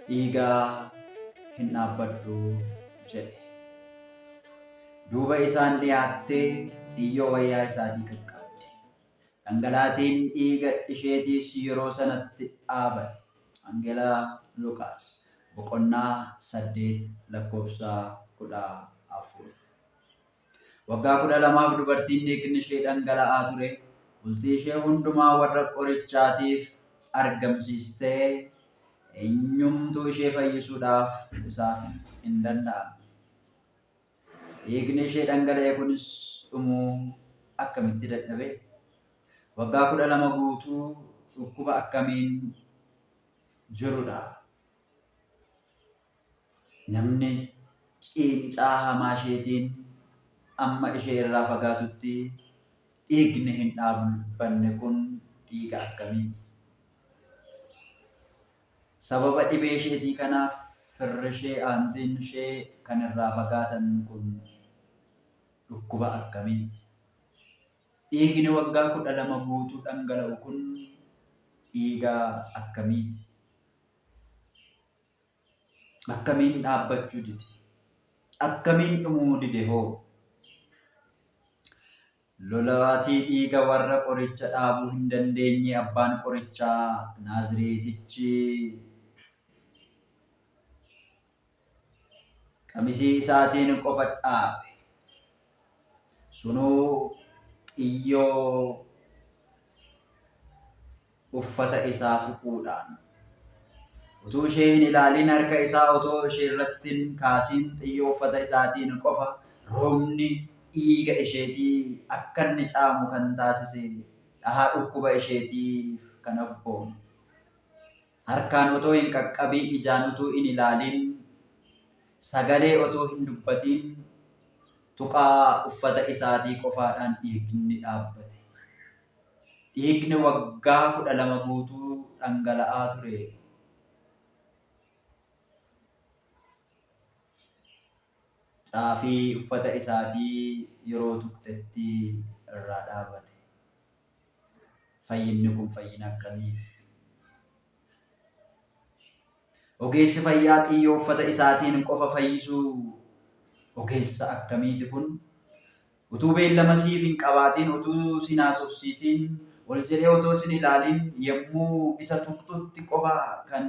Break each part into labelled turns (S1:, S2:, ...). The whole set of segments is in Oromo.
S1: dhiigaa hin dhaabbadhu jedhe. Duuba isaan dhiyaattee xiyyoo wayyaa isaatii qaqqabde. Dhangalaatiin dhiiga isheetiis yeroo sanatti dhaabate. Wangeelaa Luqaas boqonnaa 8:14. Waggaa 12 dubartiin dhiigni ishee dhangala'aa ture. Bultii ishee hundumaa warra qorichaatiif argamsiistee eenyumtuu ishee fayyisuudhaaf isaaf hin danda'amne. Dhiigni ishee dhangala'e kunis dhumuu akkamitti dadhabe? Waggaa 12 guutuu dhukkuba akkamiin jirudha? Namni ciincaa hamaa isheetiin amma ishee irraa fagaatutti dhiigni hin dhaabbanne kun dhiiga akkamiiti? Sababa dhibee isheetii kanaaf firri ishee aantiin ishee kan irraa fagaatan kun dhukkuba akkamiiti? Dhiigni waggaa 12 guutuu dhangala'u kun dhiiga akkamiiti? Akkamiin dhaabbachuu dide? Akkamiin dhumuu dide hoo? Lolaatii dhiiga warra qoricha dhaabuu hin dandeenye abbaan qorichaa Naazreetichi qamisii isaatiin qofa dhaabe. Sunuu xiyyoo uffata isaa tuquudhaan utuu ishee hin ilaalin harka isaa otoo ishee irratti hin kaasin xiyyoo uffata isaatiin qofa roobni dhiiga isheetii akka inni caamu kan taasise dhahaa dhukkuba isheetiif kan abboome. Harkaan otoo hin qaqqabiin, ijaan otoo hin ilaalin, sagalee otoo hin dubbatin tuqaa uffata isaatii qofaadhaan dhiigni dhaabbate. Dhiigni waggaa 12 guutuu dhangala'aa ture. Caafii uffata isaatii yeroo tuqxetti irraa dhaabate. Fayyinni kun fayyina akkamiiti? Ogeessi fayyaa xiyyoo uffata isaatiin qofa fayyisuu ogeessa akkamiiti kun? Utuu beellama siif hin qabaatiin, utuu sin haasofsiisin, ol jedhee otoo sin ilaalin yommuu isa tuqxutti qofa kan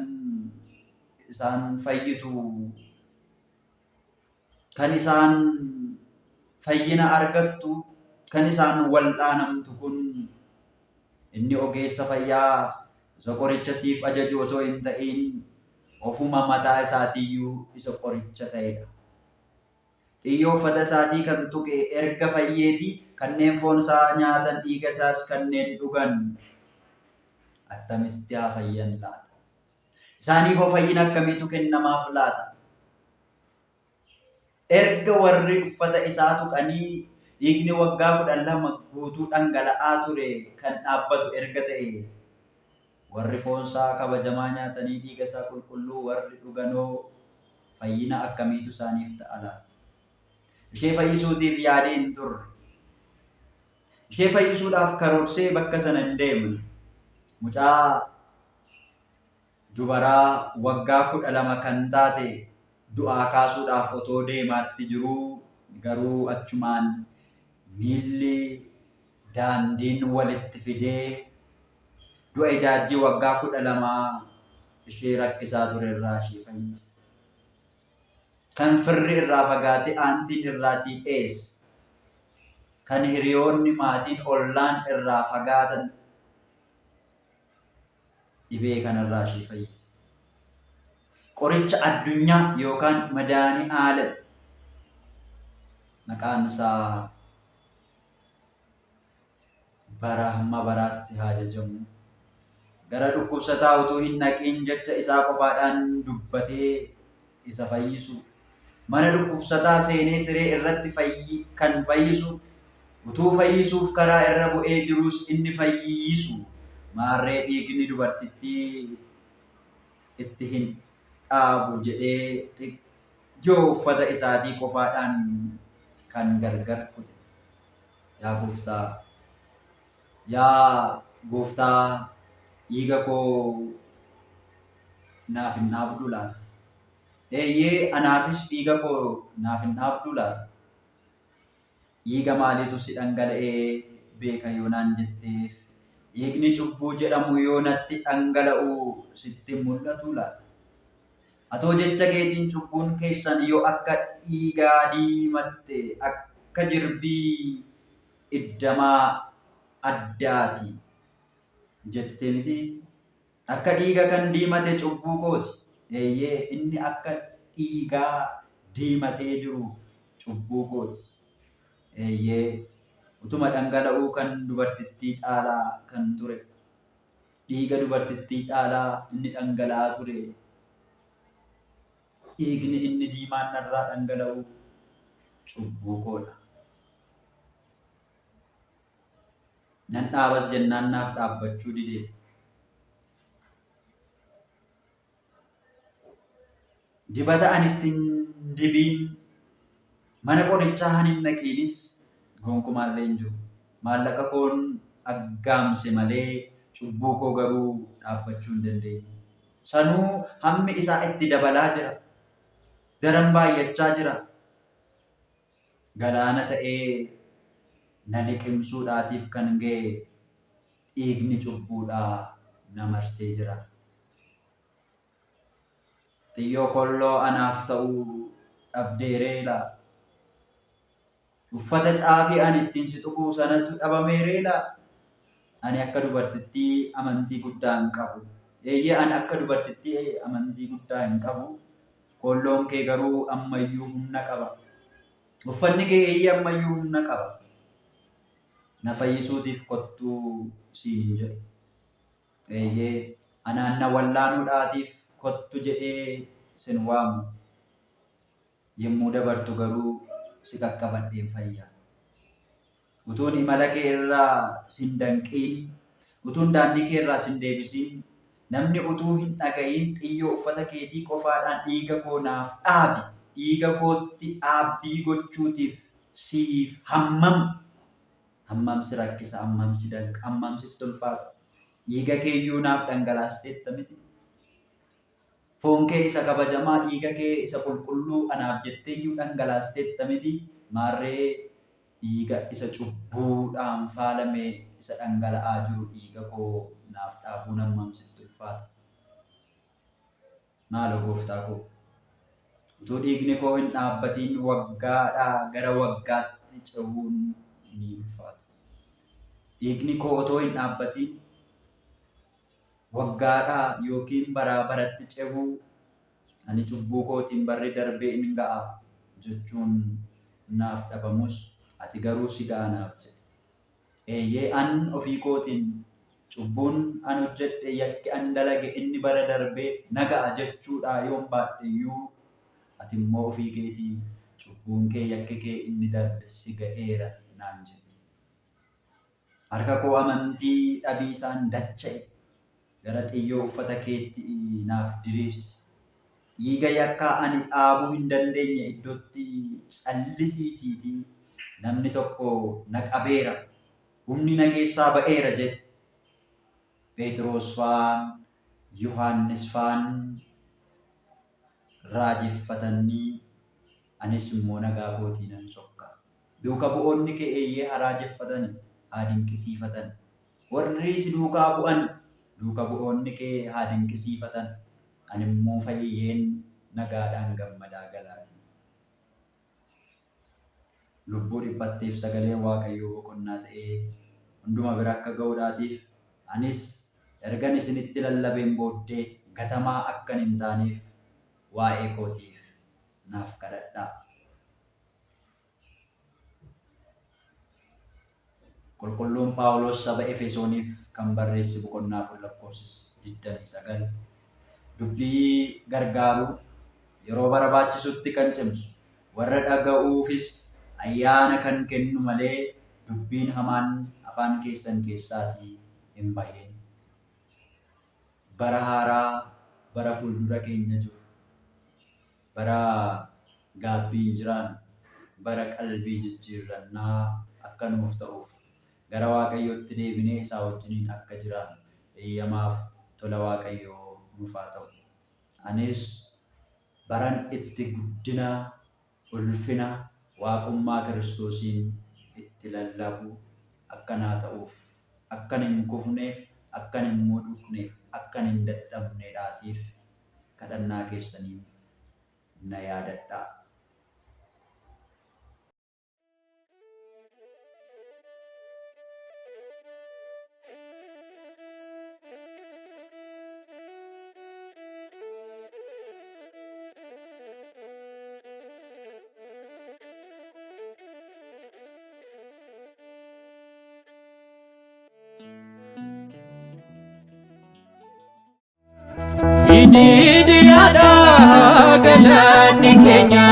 S1: isaan fayyitu, kan isaan fayyina argattu, kan isaan wal'aanamtu kun inni ogeessa fayyaa isa qoricha siif ajaju otoo hin ta'in ofuma mataa isaatiiyyuu isa qoricha ta'edha. Xiyyoo uffata isaatii kan tuqe erga fayyeetii kanneen foon isaa nyaatan, dhiiga isaas kanneen dhugan attamitti haa fayyan laata? Isaaniif hoo fayyina akkamiitu kennamaaf laata? Erga warri uffata isaa tuqanii dhiigni waggaa 12 guutuu dhangala'aa ture kan dhaabbatu erga ta'e, warri foon isaa kabajamaa nyaatanii dhiiga isaa qulqulluu warri dhuganoo fayyina akkamiitu isaaniif ta'a laata? Ishee fayyisuutiif yaadee hin turre. Ishee fayyisuudhaaf karoorsee bakka sana hin deemne. Mucaa dubaraa waggaa 12 kan taate du'aa kaasuudhaaf otoo deemaatti jiruu garuu achumaan miilli daandiin walitti fidee du'a ijaajjii waggaa 12 ishee rakkisaa ture irraa ishee fayyise. Kan firri irraa fagaate aantiin irraatii eessa? Kan hiriyoonni maatiin ollaan irraa fagaatan dhibee kanarraa ishee fayyise. Qoricha addunyaa yookaan madaanii aalam maqaan isaa bara hamma baraatti haa jajamu. Gara dhukkubsataa utuu hin naqiin jecha isaa qofaadhaan dubbatee isa fayyisu. Mana dhukkubsataa seenee siree irratti kan fayyisu, utuu fayyisuuf karaa irra bu'ee jirus inni fayyisu. Maarree dhiigni dubartittii itti hin dhaabu jedhee xiyyoo uffata isaatii qofaadhaan kan gargar kute. Yaa gooftaa dhiiga koo naaf hin dhaabduu laata? Eeyyee anaafis dhiiga koo naaf hin dhaabduu laata? Dhiiga maaliitu si dhangala'ee beeka yoo naan jetteef, dhiigni cubbuu jedhamu yoo natti dhangala'u sitti mul'atu laata? Atoo jecha keetiin cubbuun keessan yoo akka dhiigaa diimatte akka jirbii iddamaa addaati jettee miti? Akka dhiiga kan diimate cubbuu kooti. Eeyyee inni akka dhiigaa diimatee jiru cubbuu kooti. Eeyyee utuma dhangala'uu kan dubartittii caalaa kan ture. Dhiiga dubartittii caalaa inni dhangala'aa ture. Dhiigni inni diimaan narraa dhangala'u cubbuu koodha. Nan dhaabas jennaan naaf dhaabbachuu didee. Dibata ani ittiin dibiin mana qorichaa ani hin dhaqiinis gonkumaallee hin jiru. Maallaqa koon aggaamse malee cubbuu koo garuu dhaabbachuu hin dandeenye. Sanuu hammi isaa itti dabalaa jira. Daran baay'achaa jira. Galaana ta'ee na liqimsuudhaatiif kan ga'e dhiigni cubbuudhaa na marsee jira. Xiyyoo kolloo anaaf ta'uu dhabdeereela. Uffata caafii ani ittiin si tuquu sanatu dhabameereela. Ani akka dubartittii amantii guddaa hin qabu. Eeyyee ani akka dubartittii amantii guddaa hin qabu. Kolloon kee garuu ammayyuu humna qaba. Uffanni kee eeyyee ammayyuu humna qaba. Na fayyisuutiif kottuu siin hin jedhu. Eeyyee anaan na wallaanuudhaatiif kottu jedhee sin waamu. Yommuu dabartu garuu si qaqqabadheen fayya. Utuun imala kee irraa sin danqiin, utuun daandii kee irraa sin deebisiin, namni utuu hin dhaga'iin xiyyoo uffata keetii qofaadhaan dhiiga koo naaf dhaabi. Dhiiga kootti dhaabbii gochuutiif siif hammam si rakkisa, hammam si danqa, hammam sitti ulfaata. Dhiiga keeyyuu naaf dhangalaasteetta miti. Foon kee isa kabajamaa, dhiiga kee isa qulqulluu anaaf jetteeyyuu dhangalaasteetta miti. Maarree dhiiga isa cubbuudhaan faalame isa dhangala'aa jiru dhiiga koo naaf dhaabuun hammam sitti ulfaata. Maaloo gooftaa koo, utuu dhiigni koo hin dhaabbatiin waggaadhaa gara waggaatti cehuun ni ulfaata. Dhiigni koo otoo hin dhaabbatiin waggaadhaa yookiin baraa baratti cehuu ani cubbuu kootiin barri darbee hin ga'a jechuun naaf dhabamus ati garuu si ga'a naaf jedhe. Eeyyee an ofii kootiin cubbuun an hojjedhe yakki an dalage inni bara darbee na ga'a jechuudha yoon baadheyyuu ati immoo ofii keetii cubbuun kee yakki kee inni darbe si ga'eera naan jedhe. Harka koo amantii dhabiisaan dacha'e gara xiyyoo uffata keetti naaf diriirsi. Dhiiga yakkaa ani dhaabuu hin dandeenye iddootti callisiisiitii namni tokko na qabeera, humni na keessaa ba'eera jedhe. Phexros faan, Yohaannis faan raajeffatanii anis immoo nagaa kootii nan sokka. Duuka bu'oonni kee eeyyee haa raajeffatani, haa dinqisiifatan. Warri si duukaa bu'an duuka bu'oonni kee haa dinqisiifatan. Ani immoo fayyeen nagaadhaan gammadaa galaati. Lubbuu dhiphatteef sagaleen Waaqayyoo boqonnaa ta'ee hunduma bira akka ga'uudhaatiif anis ergan isinitti lallabeen booddee gatamaa akkan hin taaneef waa'ee kootiif naaf kadhadhaa. Qulqulluun Phaawulos saba Efesooniif kan barreesse boqonnaa 4:29 dubbii gargaaru yeroo barbaachisutti kan cimsu warra dhaga'uufis ayyaana kan kennu malee dubbiin hamaan afaan keessan keessaatii hin bahin. Bara haaraa bara fuuldura keenya jiru, bara gaabbiin jiraan, bara qalbii jijjiirrannaa akka nuuf ta'uuf gara Waaqayyootti deebinee isaa wajjiniin akka jiraannu eeyyamaaf tola Waaqayyoo nuuf haa ta'u. Anis baran itti guddina ulfina waaqummaa Kiristoosiin itti lallabu akkanaa ta'uuf akkan hin kufneef akkan hin mudhufneef akkan hin dadhabneedhaatiif kadhannaa keessaniin na yaadadhaa.
S2: Idi ada galanni keenya